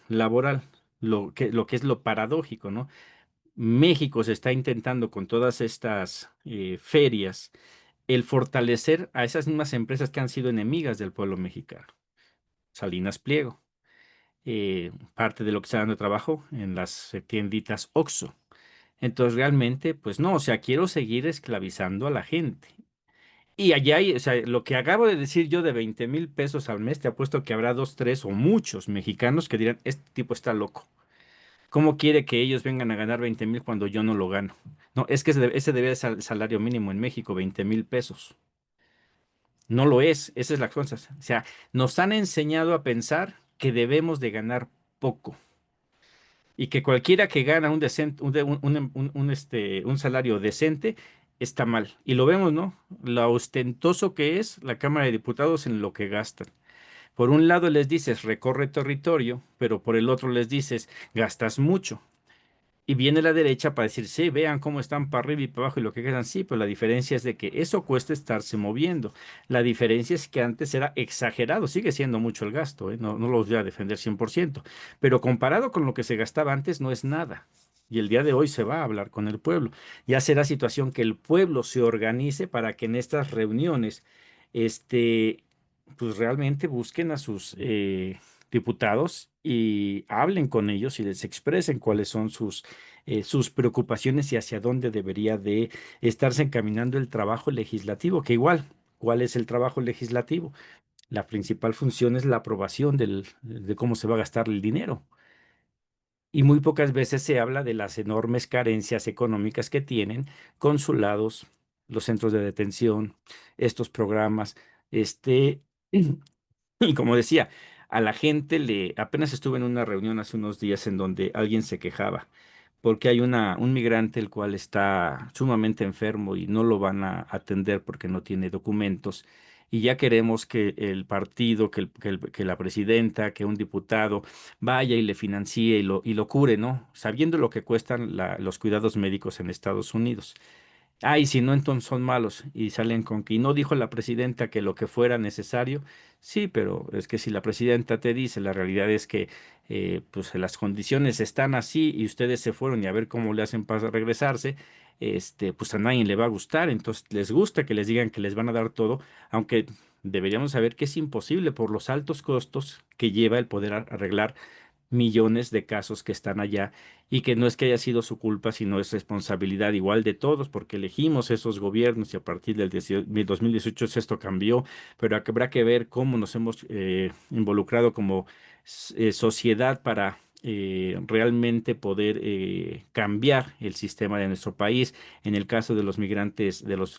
laboral, lo que es lo paradójico, ¿no? México se está intentando con todas estas ferias el fortalecer a esas mismas empresas que han sido enemigas del pueblo mexicano. Salinas Pliego, parte de lo que está dando trabajo en las tienditas OXXO. Entonces realmente, pues no, o sea, quiero seguir esclavizando a la gente. Y allá hay, o sea, lo que acabo de decir yo de 20,000 pesos al mes, te apuesto que habrá dos, tres o muchos mexicanos que dirán, este tipo está loco. ¿Cómo quiere que ellos vengan a ganar 20,000 cuando yo no lo gano? No, es que ese debe ser el salario mínimo en México, 20,000 pesos. No lo es, esa es la cosa. O sea, nos han enseñado a pensar que debemos de ganar poco y que cualquiera que gana un decente, un salario decente está mal. Y lo vemos, ¿no? Lo ostentoso que es la Cámara de Diputados en lo que gastan. Por un lado les dices recorre territorio, pero por el otro les dices gastas mucho. Y viene la derecha para decir, sí, vean cómo están para arriba y para abajo y lo que quedan. Sí, pero la diferencia es de que eso cuesta estarse moviendo. La diferencia es que antes era exagerado, sigue siendo mucho el gasto, ¿eh? No, no los voy a defender 100%, pero comparado con lo que se gastaba antes no es nada. Y el día de hoy se va a hablar con el pueblo. Ya será situación que el pueblo se organice para que en estas reuniones, este, pues realmente busquen a sus diputados y hablen con ellos y les expresen cuáles son sus preocupaciones y hacia dónde debería de estarse encaminando el trabajo legislativo, que igual, ¿cuál es el trabajo legislativo? La principal función es la aprobación de cómo se va a gastar el dinero. Y muy pocas veces se habla de las enormes carencias económicas que tienen consulados, los centros de detención, estos programas, este, y como decía, a la gente apenas estuve en una reunión hace unos días en donde alguien se quejaba porque hay un migrante el cual está sumamente enfermo y no lo van a atender porque no tiene documentos. Y ya queremos que el partido, que la presidenta, que un diputado vaya y le financie y lo cure, ¿no? Sabiendo lo que cuestan los cuidados médicos en Estados Unidos. Ay, si no, entonces son malos y salen con que y no dijo la presidenta que lo que fuera necesario. Sí, pero es que si la presidenta te dice, la realidad es que pues las condiciones están así y ustedes se fueron y a ver cómo le hacen para regresarse, pues a nadie le va a gustar. Entonces les gusta que les digan que les van a dar todo, aunque deberíamos saber que es imposible por los altos costos que lleva el poder arreglar millones de casos que están allá y que no es que haya sido su culpa, sino es responsabilidad igual de todos, porque elegimos esos gobiernos y a partir del 2018 esto cambió, pero habrá que ver cómo nos hemos involucrado como sociedad para realmente poder cambiar el sistema de nuestro país. En el caso de los migrantes, de los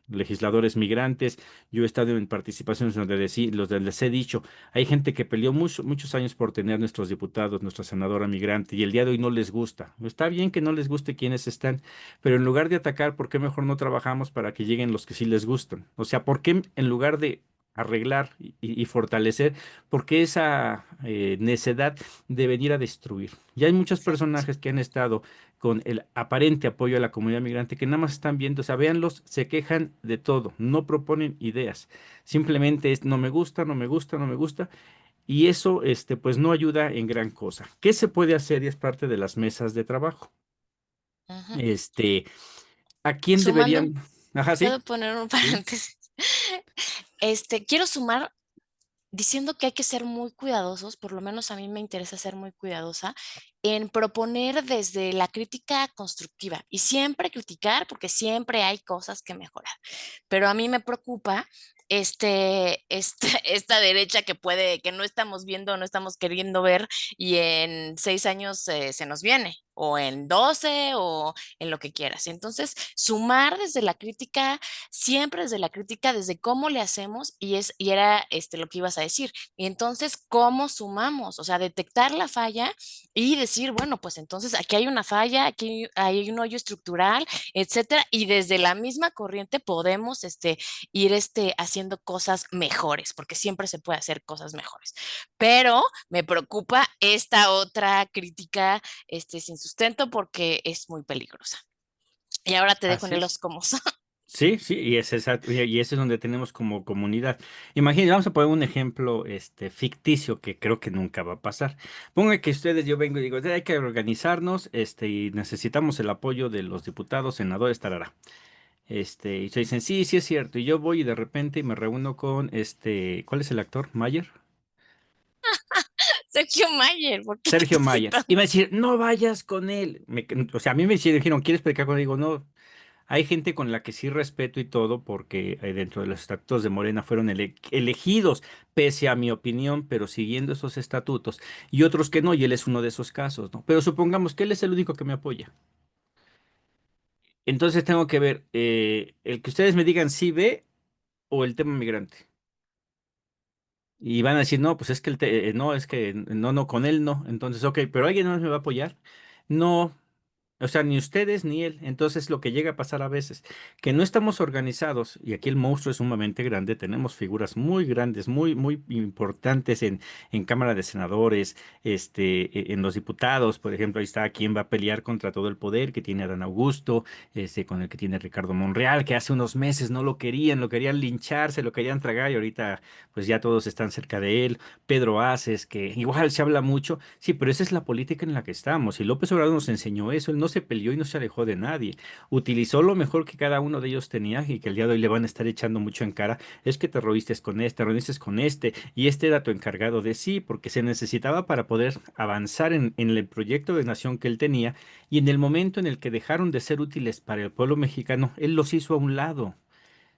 legisladores migrantes, yo he estado en participaciones donde les he dicho, hay gente que peleó muchos años por tener nuestros diputados, nuestra senadora migrante, y el día de hoy no les gusta. Está bien que no les guste quienes están, pero en lugar de atacar, ¿por qué mejor no trabajamos para que lleguen los que sí les gustan? O sea, ¿por qué en lugar de arreglar y fortalecer, por qué esa necedad de venir a destruir? Ya hay muchos Exacto. personajes que han estado con el aparente apoyo a la comunidad migrante que nada más están viendo, o sea, véanlos, se quejan de todo, no proponen ideas. Simplemente es no me gusta, no me gusta, no me gusta. Y eso, pues no ayuda en gran cosa. ¿Qué se puede hacer? Y es parte de las mesas de trabajo. Ujú. Este, ¿A quién Sumando, deberían? Ajá, ¿puedo sí. poner un Sí. paréntesis? Quiero sumar diciendo que hay que ser muy cuidadosos, por lo menos a mí me interesa ser muy cuidadosa, en proponer desde la crítica constructiva y siempre criticar porque siempre hay cosas que mejorar. Pero a mí me preocupa esta derecha que puede, que no estamos viendo, no estamos queriendo ver y en 6 años se nos viene, o en 12 o en lo que quieras. Entonces, sumar desde la crítica, siempre desde la crítica, desde cómo le hacemos y era lo que ibas a decir. Y entonces, ¿cómo sumamos? O sea, detectar la falla y decir, bueno, pues entonces aquí hay una falla, aquí hay un hoyo estructural, etcétera, y desde la misma corriente podemos ir haciendo cosas mejores, porque siempre se puede hacer cosas mejores. Pero me preocupa esta otra crítica sin sustento porque es muy peligrosa. Y ahora te dejo Así en es. los cómo. Sí, sí, y ese es donde tenemos como comunidad. Imagínense, vamos a poner un ejemplo ficticio que creo que nunca va a pasar. Pongan que ustedes, yo vengo y digo, hay que organizarnos, y necesitamos el apoyo de los diputados, senadores, tarara. Y se dicen, sí, sí es cierto. Y yo voy y de repente me reúno con ¿cuál es el actor? ¿Mayer? Sergio Mayer, ¿por qué Sergio estás Mayer. Y me citando? decir, no vayas con él. O sea, a mí me dijeron, ¿quieres predicar con él? Digo, no. Hay gente con la que sí respeto y todo, porque dentro de los estatutos de Morena fueron elegidos, pese a mi opinión, pero siguiendo esos estatutos. Y otros que no, y él es uno de esos casos, ¿no? Pero supongamos que él es el único que me apoya. Entonces tengo que ver el que ustedes me digan sí ve o el tema migrante. Y van a decir, no, pues es que no, es que no, no, con él no. Entonces, ok, pero alguien más me va a apoyar. No, O sea, ni ustedes ni él. Entonces, lo que llega a pasar a veces, que no estamos organizados, y aquí el monstruo es sumamente grande, tenemos figuras muy grandes, muy, muy importantes en Cámara de Senadores, en los diputados, por ejemplo, ahí está quien va a pelear contra todo el poder que tiene Adán Augusto, con el que tiene Ricardo Monreal, que hace unos meses no lo querían linchar, se lo querían tragar, y ahorita pues ya todos están cerca de él. Pedro Aces, que igual se habla mucho, sí, pero esa es la política en la que estamos, y López Obrador nos enseñó eso, él no se peleó y no se alejó de nadie, utilizó lo mejor que cada uno de ellos tenía y que el día de hoy le van a estar echando mucho en cara, es que te reuniste con este, te reuniste con este, y este era tu encargado de sí, porque se necesitaba para poder avanzar en el proyecto de nación que él tenía, y en el momento en el que dejaron de ser útiles para el pueblo mexicano, él los hizo a un lado.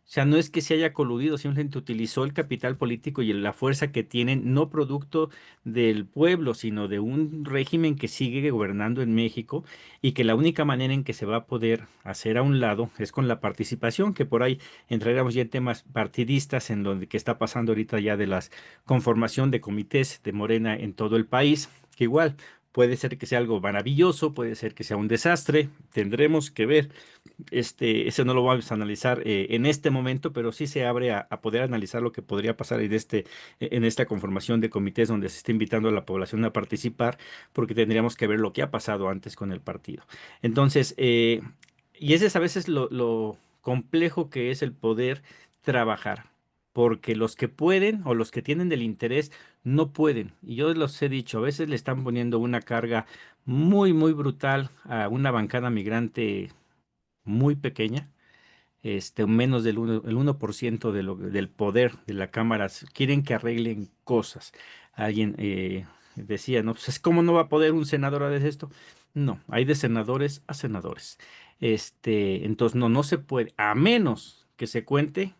O sea, no es que se haya coludido, simplemente utilizó el capital político y la fuerza que tienen, no producto del pueblo, sino de un régimen que sigue gobernando en México, y que la única manera en que se va a poder hacer a un lado es con la participación, que por ahí entraremos ya en temas partidistas, en donde que está pasando ahorita ya de la conformación de comités de Morena en todo el país, que igual puede ser que sea algo maravilloso, puede ser que sea un desastre, tendremos que ver. Ese no lo vamos a analizar en este momento, pero sí se abre a poder analizar lo que podría pasar en esta conformación de comités donde se está invitando a la población a participar, porque tendríamos que ver lo que ha pasado antes con el partido. Entonces, y ese es a veces lo complejo que es el poder trabajar, porque los que pueden o los que tienen el interés no pueden. Y yo los he dicho, a veces le están poniendo una carga muy, muy brutal a una bancada migrante muy pequeña, menos el 1% del poder de la Cámara. Quieren que arreglen cosas. Alguien decía, no, pues ¿cómo no va a poder un senador hacer esto? No, hay de senadores a senadores. Entonces, no, no se puede, a menos que se cuente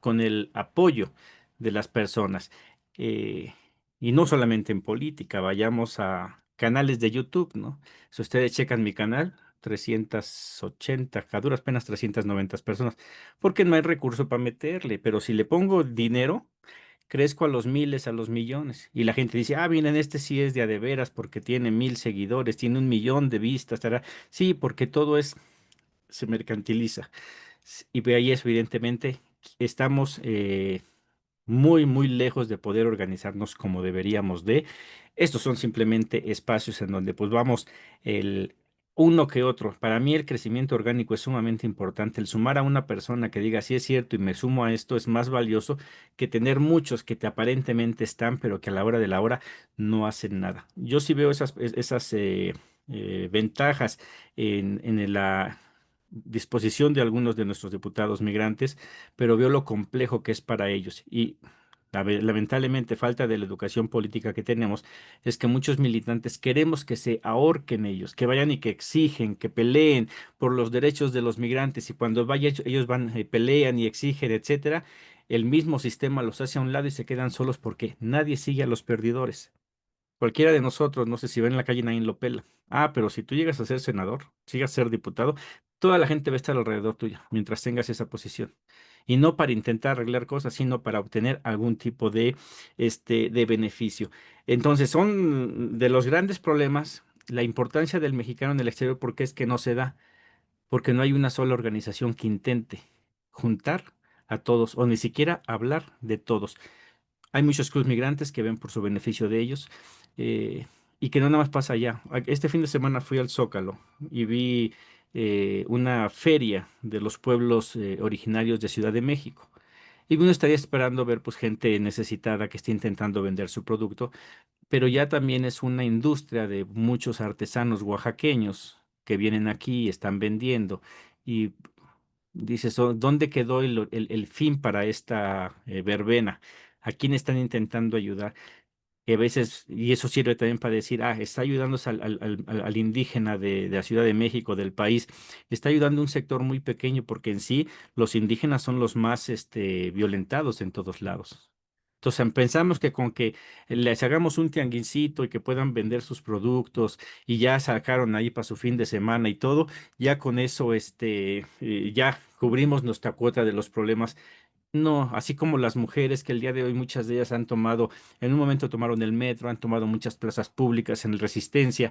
con el apoyo de las personas. Eh, y no solamente en política, vayamos a canales de YouTube, ¿no? Si ustedes checan mi canal, 380, a duras penas 390 personas, porque no hay recurso para meterle, pero si le pongo dinero, crezco a los miles, a los millones, y la gente dice, ah, miren, este sí es de a de veras, porque tiene 1,000 seguidores, tiene 1,000,000 de vistas, estará. Sí, porque todo se mercantiliza. Y de ahí es, evidentemente, estamos muy, muy lejos de poder organizarnos como deberíamos de. Estos son simplemente espacios en donde pues vamos el uno que otro. Para mí el crecimiento orgánico es sumamente importante. El sumar a una persona que diga, sí es cierto y me sumo a esto es más valioso que tener muchos que te aparentemente están, pero que a la hora de la hora no hacen nada. Yo sí veo esas ventajas en la disposición de algunos de nuestros diputados migrantes, pero veo lo complejo que es para ellos. Y lamentablemente, falta de la educación política que tenemos es que muchos militantes queremos que se ahorquen ellos, que vayan y que exigen, que peleen por los derechos de los migrantes, y cuando vayan ellos van, pelean y exigen, etcétera, el mismo sistema los hace a un lado y se quedan solos porque nadie sigue a los perdidores. Cualquiera de nosotros, no sé si ven en la calle, nadie lo pela. Ah, pero si tú llegas a ser senador, llegas a ser diputado, toda la gente va a estar alrededor tuya mientras tengas esa posición. Y no para intentar arreglar cosas, sino para obtener algún tipo de beneficio. Entonces, son de los grandes problemas la importancia del mexicano en el exterior, porque es que no se da, porque no hay una sola organización que intente juntar a todos o ni siquiera hablar de todos. Hay muchos clubes migrantes que ven por su beneficio de ellos, eh, y que no nada más pasa allá. Este fin de semana fui al Zócalo y vi una feria de los pueblos originarios de Ciudad de México. Y uno estaría esperando ver pues gente necesitada que esté intentando vender su producto, pero ya también es una industria de muchos artesanos oaxaqueños que vienen aquí y están vendiendo. Y dices, ¿dónde quedó el fin para esta verbena? ¿A quién están intentando ayudar? Que a veces, y eso sirve también para decir, ah, está ayudando al indígena de la Ciudad de México, del país, está ayudando a un sector muy pequeño, porque en sí los indígenas son los más violentados en todos lados. Entonces, pensamos que con que les hagamos un tianguisito y que puedan vender sus productos y ya sacaron ahí para su fin de semana y todo, ya con eso ya cubrimos nuestra cuota de los problemas. No, así como las mujeres que el día de hoy muchas de ellas han tomado, en un momento tomaron el metro, han tomado muchas plazas públicas en Resistencia,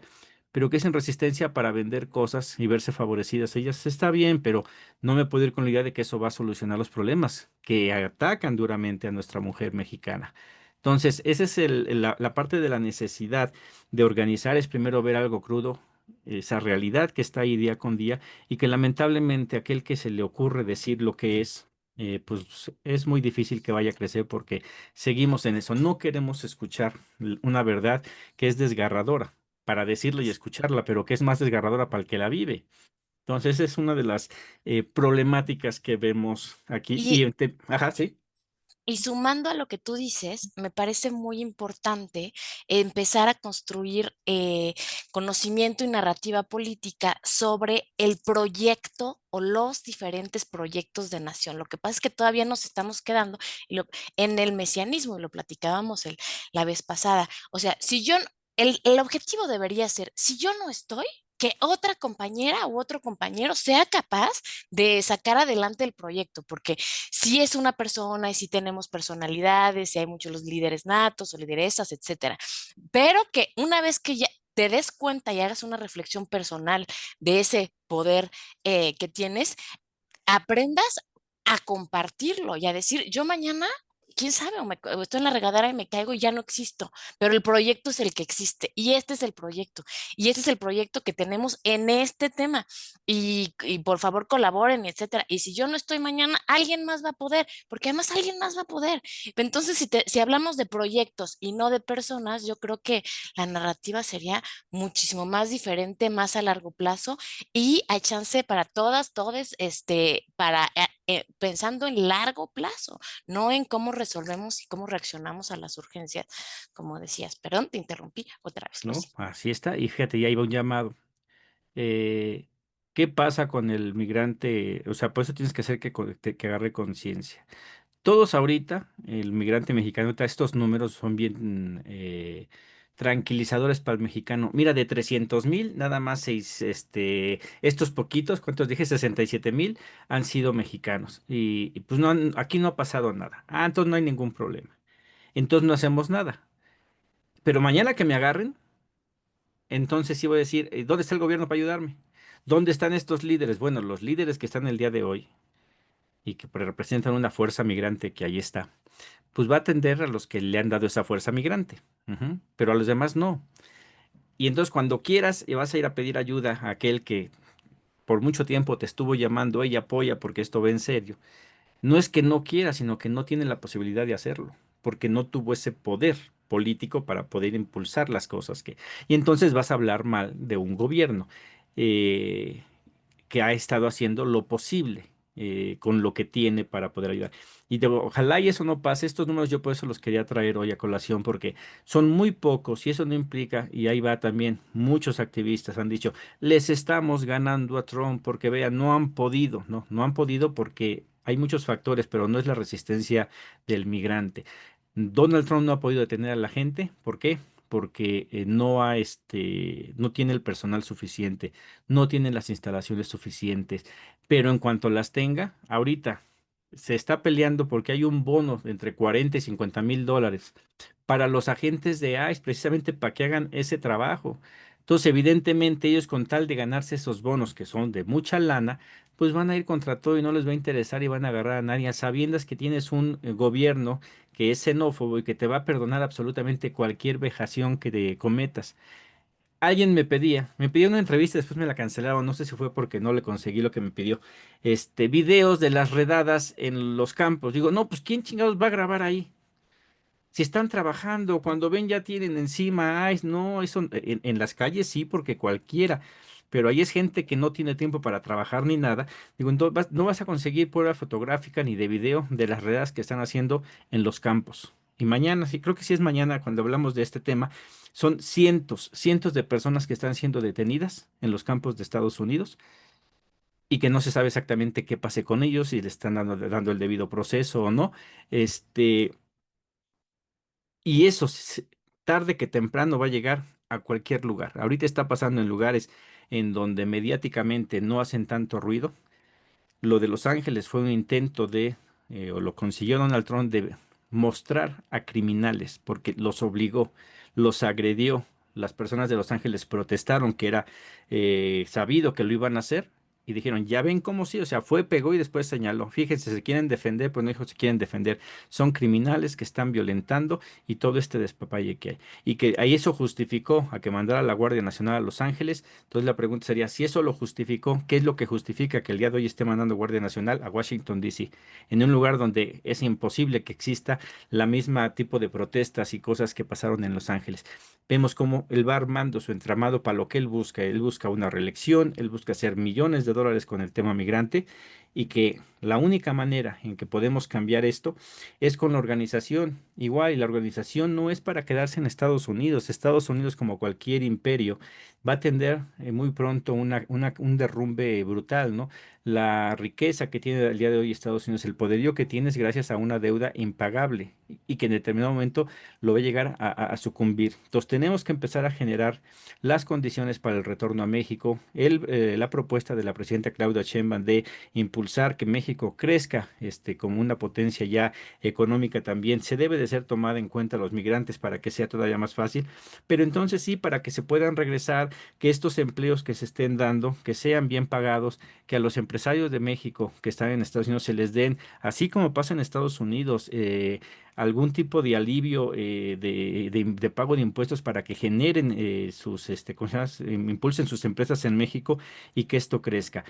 pero que es en resistencia para vender cosas y verse favorecidas. Ellas está bien, pero no me puedo ir con la idea de que eso va a solucionar los problemas que atacan duramente a nuestra mujer mexicana. Entonces, esa es la parte de la necesidad de organizar, es primero ver algo crudo, esa realidad que está ahí día con día y que lamentablemente aquel que se le ocurre decir lo que es, pues es muy difícil que vaya a crecer porque seguimos en eso. No queremos escuchar una verdad que es desgarradora para decirlo y escucharla, pero que es más desgarradora para el que la vive. Entonces, es una de las problemáticas que vemos aquí. Y Ajá, sí. Y sumando a lo que tú dices, me parece muy importante empezar a construir conocimiento y narrativa política sobre el proyecto o los diferentes proyectos de nación. Lo que pasa es que todavía nos estamos quedando en el mesianismo, y lo platicábamos la vez pasada. O sea, si yo, el objetivo debería ser, si yo no estoy, que otra compañera u otro compañero sea capaz de sacar adelante el proyecto, porque si es una persona y si tenemos personalidades, y hay muchos los líderes natos o lideresas, etcétera. Pero que una vez que ya te des cuenta y hagas una reflexión personal de ese poder que tienes, aprendas a compartirlo y a decir, yo mañana, quién sabe, o estoy en la regadera y me caigo y ya no existo, pero el proyecto es el que existe y este es el proyecto y este es el proyecto que tenemos en este tema y por favor colaboren, etcétera. Y si yo no estoy mañana, alguien más va a poder, porque además alguien más va a poder. Entonces, si hablamos de proyectos y no de personas, yo creo que la narrativa sería muchísimo más diferente, más a largo plazo y hay chance para todas, todes, pensando en largo plazo, no en cómo resolvemos y cómo reaccionamos a las urgencias, como decías. Perdón, te interrumpí otra vez, lo ¿No? siento. Así está. Y fíjate, ya iba un llamado. Eh, ¿Qué pasa con el migrante? O sea, por eso tienes que hacer que agarre conciencia. Todos ahorita, el migrante mexicano, ahorita estos números son bien tranquilizadores para el mexicano. Mira, de 300,000, nada más estos poquitos, ¿cuántos dije? 67,000 han sido mexicanos. Y, pues no, aquí no ha pasado nada. Ah, entonces no hay ningún problema. Entonces no hacemos nada. Pero mañana que me agarren, entonces sí voy a decir, ¿dónde está el gobierno para ayudarme? ¿Dónde están estos líderes? Bueno, los líderes que están el día de hoy y que representan una fuerza migrante que ahí está, pues va a atender a los que le han dado esa fuerza migrante, ujú, pero a los demás no. Y entonces cuando quieras y vas a ir a pedir ayuda a aquel que por mucho tiempo te estuvo llamando, ella apoya porque esto va en serio, no es que no quiera, sino que no tiene la posibilidad de hacerlo, porque no tuvo ese poder político para poder impulsar las cosas que... Y entonces vas a hablar mal de un gobierno eh, que ha estado haciendo lo posible con lo que tiene para poder ayudar. Y ojalá y eso no pase. Estos números yo por eso los quería traer hoy a colación, porque son muy pocos y eso no implica, y ahí va también, muchos activistas han dicho, les estamos ganando a Trump porque vean, no han podido, no han podido porque hay muchos factores, pero no es la resistencia del migrante. Donald Trump no ha podido detener a la gente. ¿Por qué? Porque no tiene el personal suficiente, no tiene las instalaciones suficientes, pero en cuanto las tenga, ahorita se está peleando porque hay un bono de entre 40 y 50,000 dólares para los agentes de ICE, precisamente para que hagan ese trabajo. Entonces, evidentemente, ellos con tal de ganarse esos bonos que son de mucha lana, pues van a ir contra todo y no les va a interesar y van a agarrar a nadie, a sabiendas que tienes un gobierno que es xenófobo y que te va a perdonar absolutamente cualquier vejación que te cometas. Alguien me pidió una entrevista, después me la cancelaron, no sé si fue porque no le conseguí lo que me pidió. Videos de las redadas en los campos. Digo, no, pues ¿quién chingados va a grabar ahí? Si están trabajando, cuando ven ya tienen encima, ay, no, eso en las calles sí, porque cualquiera, pero ahí es gente que no tiene tiempo para trabajar ni nada. Digo, entonces no vas a conseguir prueba fotográfica ni de video de las redadas que están haciendo en los campos. Y mañana, sí, creo que sí es mañana cuando hablamos de este tema, son cientos, cientos de personas que están siendo detenidas en los campos de Estados Unidos y que no se sabe exactamente qué pase con ellos, si le están dando el debido proceso o no. Este, y eso tarde que temprano va a llegar a cualquier lugar. Ahorita está pasando en lugares en donde mediáticamente no hacen tanto ruido. Lo de Los Ángeles fue un intento o lo consiguió Donald Trump, de mostrar a criminales, porque los obligó, los agredió, las personas de Los Ángeles protestaron, que era sabido que lo iban a hacer. Y dijeron, ya ven cómo sí, o sea, fue, pegó y después señaló. Fíjense, se quieren defender, pues no dijo se quieren defender. Son criminales que están violentando y todo este despapalle que hay. Y que ahí eso justificó a que mandara a la Guardia Nacional a Los Ángeles. Entonces la pregunta sería, si eso lo justificó, ¿qué es lo que justifica que el día de hoy esté mandando Guardia Nacional a Washington, D.C., en un lugar donde es imposible que exista la misma tipo de protestas y cosas que pasaron en Los Ángeles? Vemos cómo él va armando su entramado para lo que él busca. Él busca una reelección, él busca hacer millones de dólares con el tema migrante y que la única manera en que podemos cambiar esto es con la organización. Igual, y la organización no es para quedarse en Estados Unidos. Estados Unidos, como cualquier imperio, va a tener muy pronto un derrumbe brutal, ¿no? La riqueza que tiene el día de hoy Estados Unidos, el poderío que tiene es gracias a una deuda impagable y que en determinado momento lo va a llegar a sucumbir. Entonces tenemos que empezar a generar las condiciones para el retorno a México. La propuesta de la presidenta Claudia Sheinbaum de impulsar que México crezca como una potencia ya económica también, se debe de ser tomada en cuenta los migrantes para que sea todavía más fácil, pero entonces sí, para que se puedan regresar, que estos empleos que se estén dando, que sean bien pagados, que a los empresarios de México que están en Estados Unidos se les den, así como pasa en Estados Unidos, algún tipo de alivio de pago de impuestos para que generen ¿cómo se llama? Impulsen sus empresas en México y que esto crezca.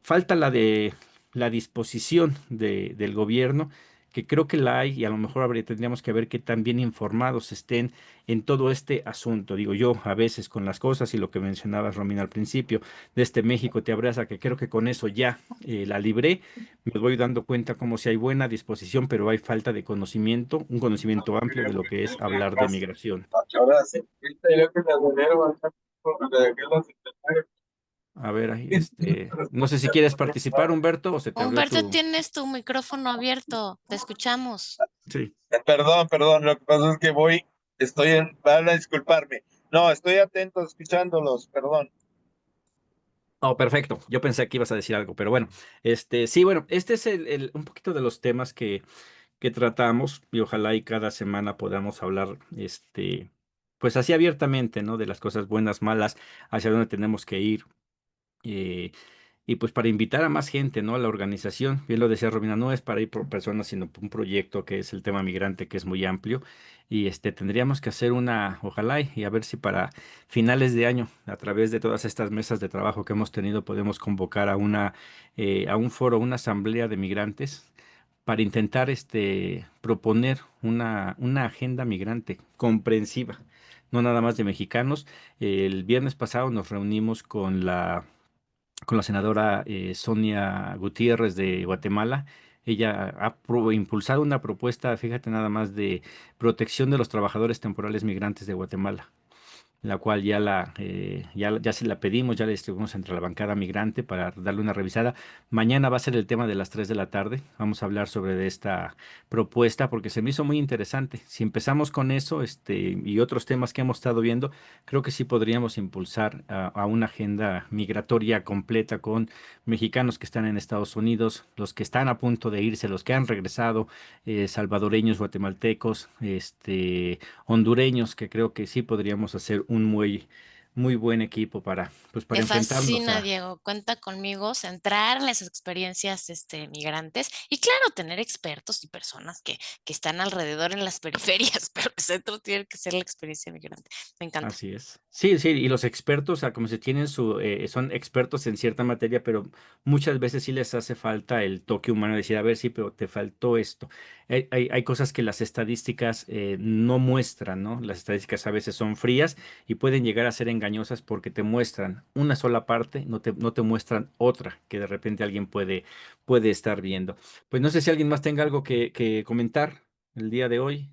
Falta la disposición del gobierno, que creo que la hay, y a lo mejor tendríamos que ver qué tan bien informados estén en todo este asunto. Digo yo, a veces con las cosas y lo que mencionabas, Romina, al principio, de este México te abraza, que creo que con eso ya la libré. Me voy dando cuenta como si hay buena disposición, pero hay falta de conocimiento, un conocimiento amplio de lo que es hablar de migración. A ver, ahí, no sé si quieres participar, Humberto, o se te abrió Humberto, tu... tienes tu micrófono abierto, te escuchamos. Sí. Perdón, lo que pasa es que van a disculparme. No, estoy atento escuchándolos, perdón. Oh, perfecto. Yo pensé que ibas a decir algo, pero bueno, sí, bueno, este es un poquito de los temas que tratamos y ojalá y cada semana podamos hablar, pues así abiertamente, ¿no? De las cosas buenas, malas, hacia dónde tenemos que ir. eh, y pues para invitar a más gente, ¿no? A la organización, bien lo decía Romina, no es para ir por personas, sino por un proyecto que es el tema migrante, que es muy amplio. Y tendríamos que hacer ojalá y a ver si para finales de año, a través de todas estas mesas de trabajo que hemos tenido, podemos convocar a un foro, una asamblea de migrantes para intentar proponer una agenda migrante comprensiva, no nada más de mexicanos. El viernes pasado nos reunimos con la senadora Sonia Gutiérrez de Guatemala. Ella ha impulsado una propuesta, fíjate nada más, de protección de los trabajadores temporales migrantes de Guatemala, la cual ya se la pedimos, ya la distribuimos entre la bancada migrante para darle una revisada. Mañana va a ser el tema de las 3 de la tarde. Vamos a hablar sobre de esta propuesta porque se me hizo muy interesante. Si empezamos con eso, y otros temas que hemos estado viendo, creo que sí podríamos impulsar a una agenda migratoria completa con mexicanos que están en Estados Unidos, los que están a punto de irse, los que han regresado, salvadoreños, guatemaltecos, hondureños, que creo que sí podríamos hacer un muy buen equipo pues para Me enfrentarnos fascina, a... Diego. Cuenta conmigo, centrar las experiencias migrantes y claro, tener expertos y personas que están alrededor en las periferias, pero el centro tiene que ser la experiencia migrante. Me encanta. Así es. Sí, sí, y los expertos, o sea, como se tienen son expertos en cierta materia, pero muchas veces sí les hace falta el toque humano, decir, a ver, sí, pero te faltó esto. Hay cosas que las estadísticas no muestran, ¿no? Las estadísticas a veces son frías y pueden llegar a ser engañosas porque te muestran una sola parte, no te muestran otra que de repente alguien puede estar viendo. Pues no sé si alguien más tenga algo que comentar el día de hoy.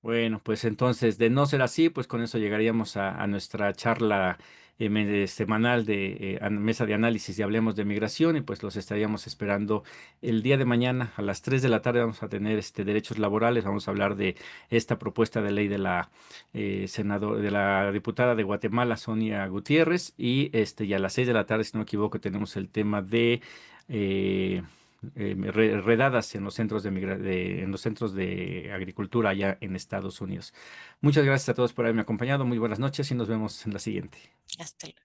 Bueno, pues entonces, de no ser así, pues con eso llegaríamos a nuestra charla semanal de mesa de análisis y hablemos de migración y pues los estaríamos esperando el día de mañana a las 3 de la tarde. Vamos a tener derechos laborales, vamos a hablar de esta propuesta de ley de la de la diputada de Guatemala, Sonia Gutiérrez, y a las 6 de la tarde, si no me equivoco, tenemos el tema de redadas en los centros en los centros de agricultura allá en Estados Unidos. Muchas gracias a todos por haberme acompañado. Muy buenas noches y nos vemos en la siguiente. Hasta luego.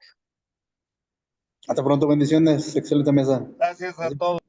Hasta pronto, bendiciones. Excelente mesa. Gracias a todos.